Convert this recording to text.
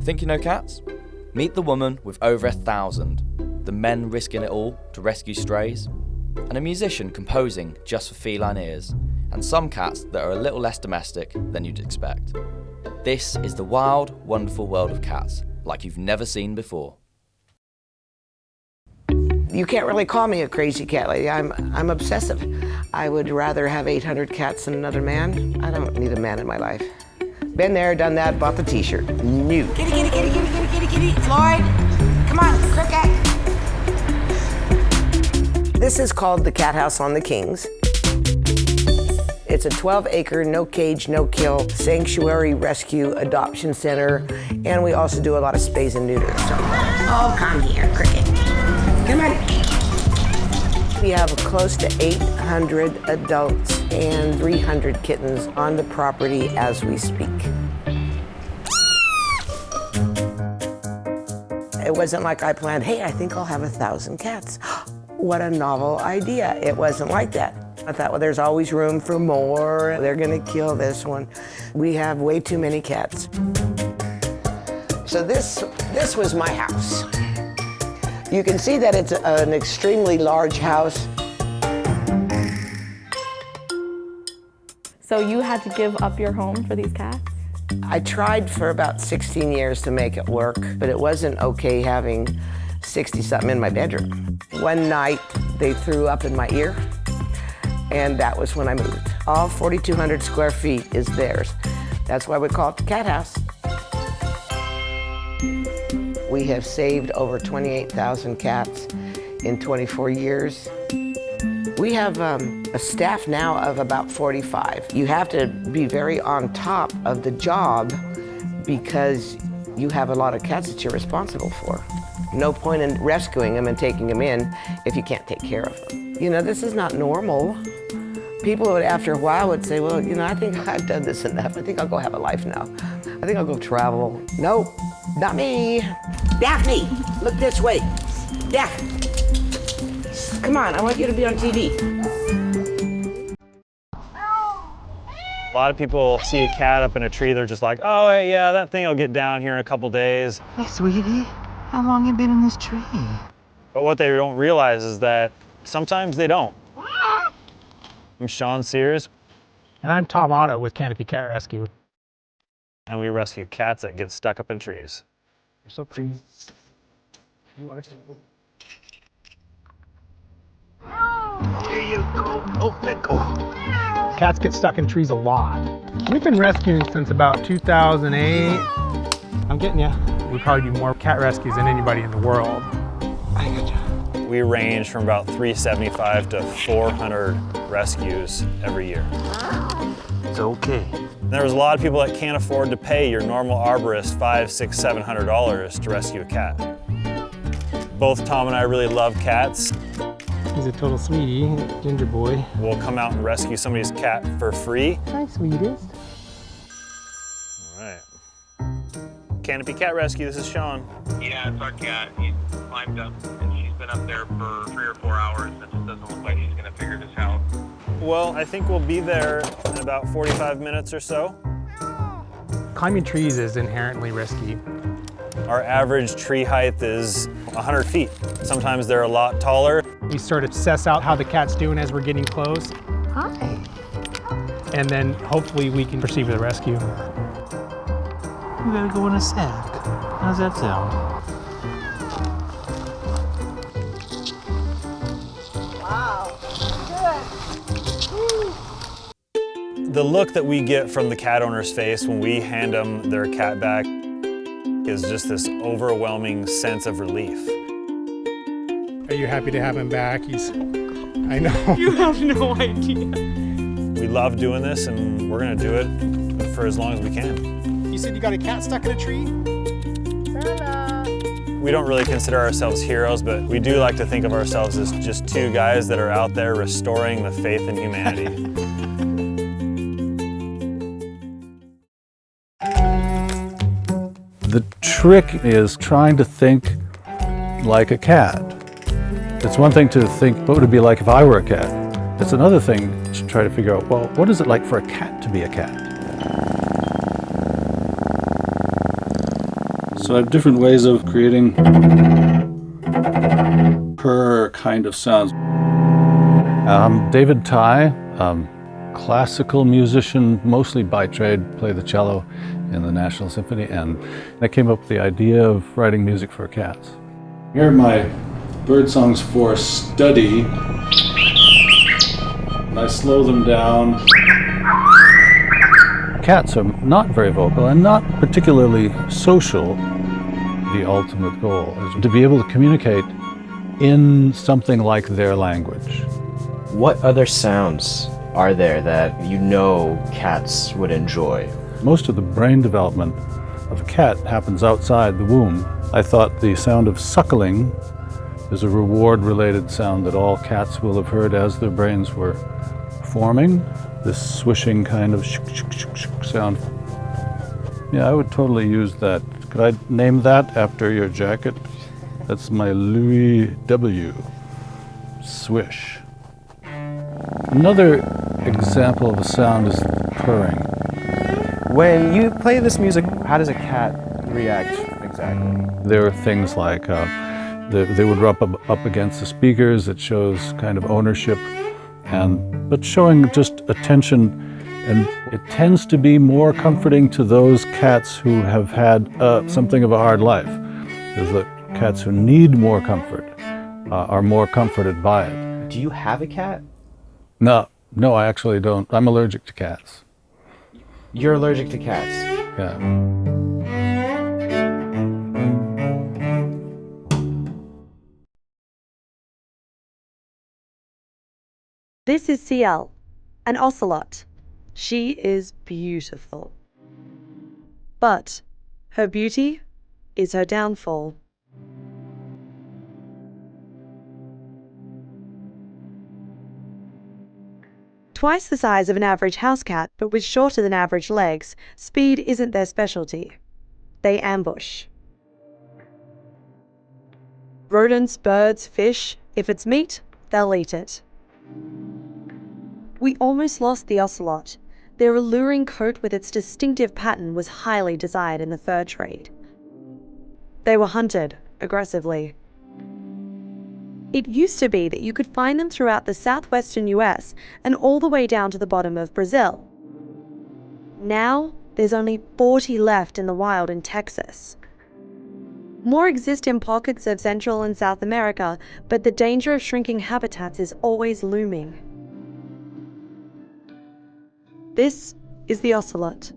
Think you know cats? Meet the woman with over 1,000, the men risking it all to rescue strays, and a musician composing just for feline ears, and some cats that are a little less domestic than you'd expect. This is the wild, wonderful world of cats, like you've never seen before. You can't really call me a crazy cat lady. I'm obsessive. I would rather have 800 cats than another man. I don't need a man in my life. Been there, done that, bought the t-shirt. New. Kitty, kitty, kitty, kitty, kitty, kitty, kitty. Floyd, come on, cricket. This is called the Cat House on the Kings. It's a 12-acre, no cage, no kill, sanctuary, rescue, adoption center, and we also do a lot of spays and neuters. So, oh, come here, cricket. Come on. We have close to 800 adults and 300 kittens on the property as we speak. It wasn't like I planned, hey, I think I'll have 1,000 cats. What a novel idea. It wasn't like that. I thought, well, there's always room for more. They're gonna kill this one. We have way too many cats. So this was my house. You can see that it's an extremely large house. So you had to give up your home for these cats? I tried for about 16 years to make it work, but it wasn't okay having 60-something in my bedroom. One night, they threw up in my ear, and that was when I moved. All 4,200 square feet is theirs. That's why we call it the Cat House. We have saved over 28,000 cats in 24 years. We have a staff now of about 45. You have to be very on top of the job because you have a lot of cats that you're responsible for. No point in rescuing them and taking them in if you can't take care of them. You know, this is not normal. People would, after a while, would say, well, you know, I think I've done this enough. I think I'll go have a life now. I think I'll go travel. Nope, not me. Daphne, look this way. Daphne, come on, I want you to be on TV. A lot of people see a cat up in a tree, they're just like, oh, hey, yeah, that thing will get down here in a couple days. Hey, sweetie, how long you been in this tree? But what they don't realize is that sometimes they don't. I'm Sean Sears. And I'm Tom Otto with Canopy Cat Rescue. And we rescue cats that get stuck up in trees. You're so pretty. There you go. Oh, let go. Cats get stuck in trees a lot. We've been rescuing since about 2008. I'm getting ya. We probably do more cat rescues than anybody in the world. I got you. We range from about 375 to 400 rescues every year. It's okay. There's a lot of people that can't afford to pay your normal arborist $500, $600, $700 to rescue a cat. Both Tom and I really love cats. He's a total sweetie, ginger boy. We'll come out and rescue somebody's cat for free. Hi, sweetest. All right. Canopy Cat Rescue, this is Sean. Yeah, it's our cat. He's climbed up and she's been up there for 3 or 4 hours and it just doesn't look like she's gonna figure this out. Well, I think we'll be there in about 45 minutes or so. Climbing trees is inherently risky. Our average tree height is 100 feet. Sometimes they're a lot taller. We sort of suss out how the cat's doing as we're getting close. Hi. And then hopefully we can proceed with the rescue. We gotta go in a sack. How's that sound? The look that we get from the cat owner's face when we hand them their cat back is just this overwhelming sense of relief. Are you happy to have him back? I know. You have no idea. We love doing this and we're gonna do it for as long as we can. You said you got a cat stuck in a tree? We don't really consider ourselves heroes, but we do like to think of ourselves as just two guys that are out there restoring the faith in humanity. The trick is trying to think like a cat. It's one thing to think, what would it be like if I were a cat? It's another thing to try to figure out, well, what is it like for a cat to be a cat? So I have different ways of creating purr kind of sounds. David Tye, classical musician, mostly by trade, played the cello in the National Symphony, and I came up with the idea of writing music for cats. Here are my bird songs for study, and I slow them down. Cats are not very vocal and not particularly social. The ultimate goal is to be able to communicate in something like their language. What other sounds are there that you know cats would enjoy? Most of the brain development of a cat happens outside the womb. I thought the sound of suckling is a reward-related sound that all cats will have heard as their brains were forming. This swishing kind of shuk, shuk, shuk, shuk sound. Yeah, I would totally use that. Could I name that after your jacket? That's my Louis W. Swish. Another example of a sound is purring. When you play this music, how does a cat react exactly? There are things like they would rub up against the speakers. It shows kind of ownership, but showing just attention, and it tends to be more comforting to those cats who have had something of a hard life. There's the cats who need more comfort are more comforted by it. Do you have a cat? No, I actually don't. I'm allergic to cats. You're allergic to cats? Yeah. This is CL, an ocelot. She is beautiful. But her beauty is her downfall. Twice the size of an average house cat, but with shorter than average legs, speed isn't their specialty. They ambush. Rodents, birds, fish, if it's meat, they'll eat it. We almost lost the ocelot. Their alluring coat with its distinctive pattern was highly desired in the fur trade. They were hunted aggressively. It used to be that you could find them throughout the southwestern US and all the way down to the bottom of Brazil. Now, there's only 40 left in the wild in Texas. More exist in pockets of Central and South America, but the danger of shrinking habitats is always looming. This is the ocelot.